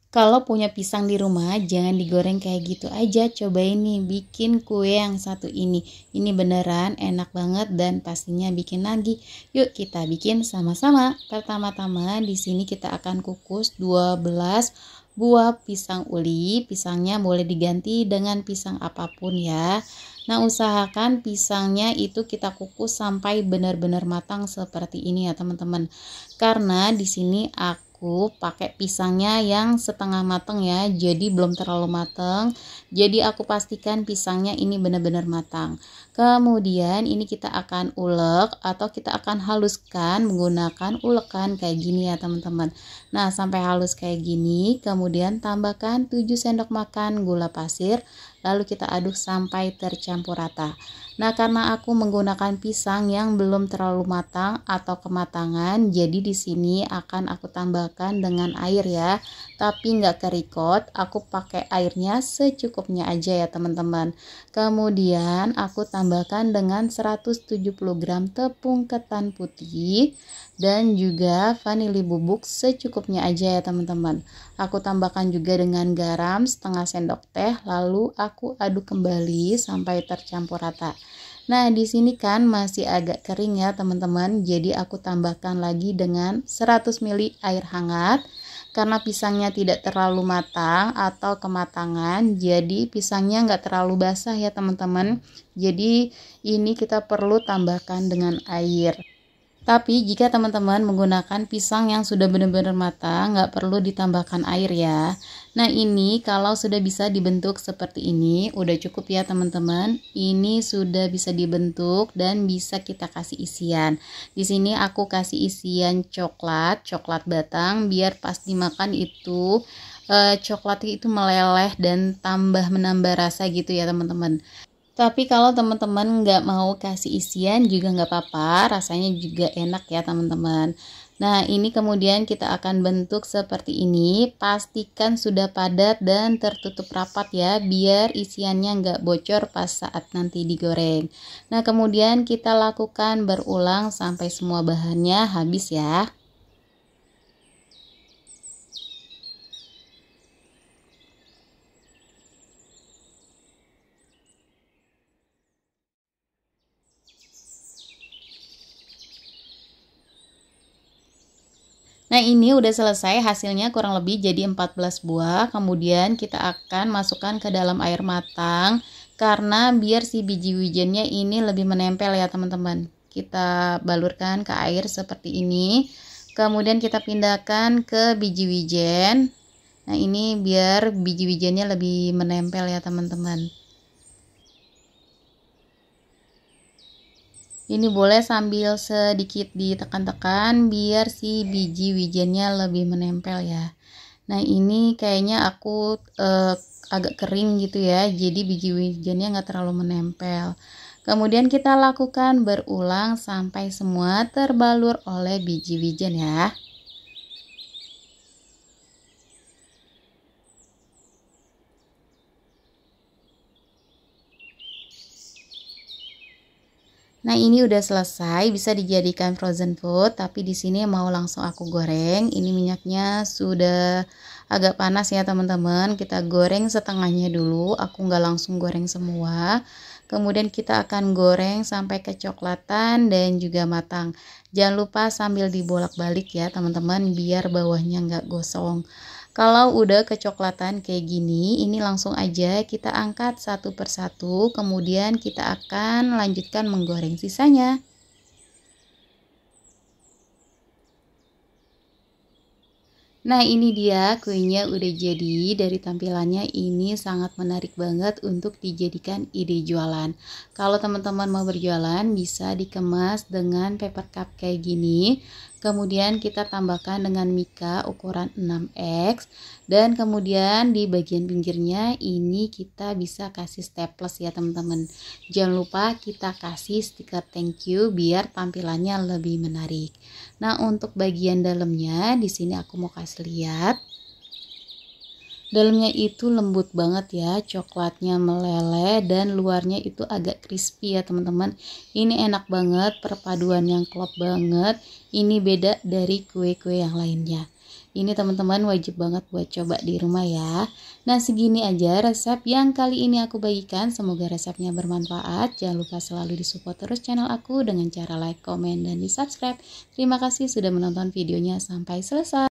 Kalau punya pisang di rumah, jangan digoreng kayak gitu aja. Cobain nih, bikin kue yang satu ini. Ini beneran enak banget dan pastinya bikin lagi. Yuk kita bikin sama-sama. Pertama-tama di sini kita akan kukus 12 buah pisang uli. Pisangnya boleh diganti dengan pisang apapun ya. Nah, usahakan pisangnya itu kita kukus sampai benar-benar matang seperti ini ya, teman-teman. Karena di sini aku pakai pisangnya yang setengah matang ya, jadi belum terlalu matang. Jadi aku pastikan pisangnya ini benar-benar matang. Kemudian ini kita akan ulek atau kita akan haluskan menggunakan ulekan kayak gini ya teman-teman. Nah, sampai halus kayak gini, kemudian tambahkan 7 sendok makan gula pasir, lalu kita aduk sampai tercampur rata. Nah, karena aku menggunakan pisang yang belum terlalu matang atau kematangan, jadi di sini akan aku tambahkan dengan air ya, tapi nggak kerikot. Aku pakai airnya secukupnya aja ya teman-teman. Kemudian aku tambahkan dengan 170 gram tepung ketan putih dan juga vanili bubuk secukupnya aja ya teman-teman. Aku tambahkan juga dengan garam setengah sendok teh, lalu aku aduk kembali sampai tercampur rata. Nah, di sini kan masih agak kering ya teman-teman, jadi aku tambahkan lagi dengan 100 ml air hangat. Karena pisangnya tidak terlalu matang atau kematangan, jadi pisangnya nggak terlalu basah ya teman-teman. Jadi ini kita perlu tambahkan dengan air. Tapi jika teman-teman menggunakan pisang yang sudah benar-benar matang, nggak perlu ditambahkan air ya. Nah, ini kalau sudah bisa dibentuk seperti ini, udah cukup ya teman-teman. Ini sudah bisa dibentuk dan bisa kita kasih isian. Di sini aku kasih isian coklat batang, biar pas dimakan itu coklatnya itu meleleh dan menambah rasa gitu ya teman-teman. Tapi kalau teman-teman nggak mau kasih isian juga nggak apa-apa, rasanya juga enak ya teman-teman. Nah, ini kemudian kita akan bentuk seperti ini. Pastikan sudah padat dan tertutup rapat ya, biar isiannya nggak bocor pas saat nanti digoreng. Nah, kemudian kita lakukan berulang sampai semua bahannya habis ya. Nah, ini udah selesai, hasilnya kurang lebih jadi 14 buah. Kemudian kita akan masukkan ke dalam air matang karena biar si biji wijennya ini lebih menempel ya teman-teman. Kita balurkan ke air seperti ini. Kemudian kita pindahkan ke biji wijen. Nah, ini biar biji wijennya lebih menempel ya teman-teman. Ini boleh sambil sedikit ditekan-tekan biar si biji wijennya lebih menempel ya. Nah, ini kayaknya aku agak kering gitu ya, jadi biji wijennya nggak terlalu menempel. Kemudian kita lakukan berulang sampai semua terbalur oleh biji wijen ya. Nah, ini udah selesai, bisa dijadikan frozen food, tapi di sini mau langsung aku goreng. Ini minyaknya sudah agak panas ya, teman-teman. Kita goreng setengahnya dulu, aku nggak langsung goreng semua. Kemudian kita akan goreng sampai kecoklatan dan juga matang. Jangan lupa sambil dibolak-balik ya, teman-teman, biar bawahnya nggak gosong. Kalau udah kecoklatan kayak gini, ini langsung aja kita angkat satu persatu, kemudian kita akan lanjutkan menggoreng sisanya. Nah, ini dia kuenya udah jadi. Dari tampilannya ini sangat menarik banget untuk dijadikan ide jualan. Kalau teman-teman mau berjualan bisa dikemas dengan paper cup kayak gini. Kemudian kita tambahkan dengan mika ukuran 6x dan kemudian di bagian pinggirnya ini kita bisa kasih staples ya teman-teman. Jangan lupa kita kasih stiker thank you biar tampilannya lebih menarik. Nah, untuk bagian dalamnya di sini aku mau kasih lihat. Dalamnya itu lembut banget ya, coklatnya meleleh dan luarnya itu agak crispy ya teman-teman. Ini enak banget, perpaduan yang klop banget. Ini beda dari kue-kue yang lainnya. Ini teman-teman wajib banget buat coba di rumah ya. Nah, segini aja resep yang kali ini aku bagikan. Semoga resepnya bermanfaat. Jangan lupa selalu disupport terus channel aku dengan cara like, komen, dan di subscribe. Terima kasih sudah menonton videonya sampai selesai.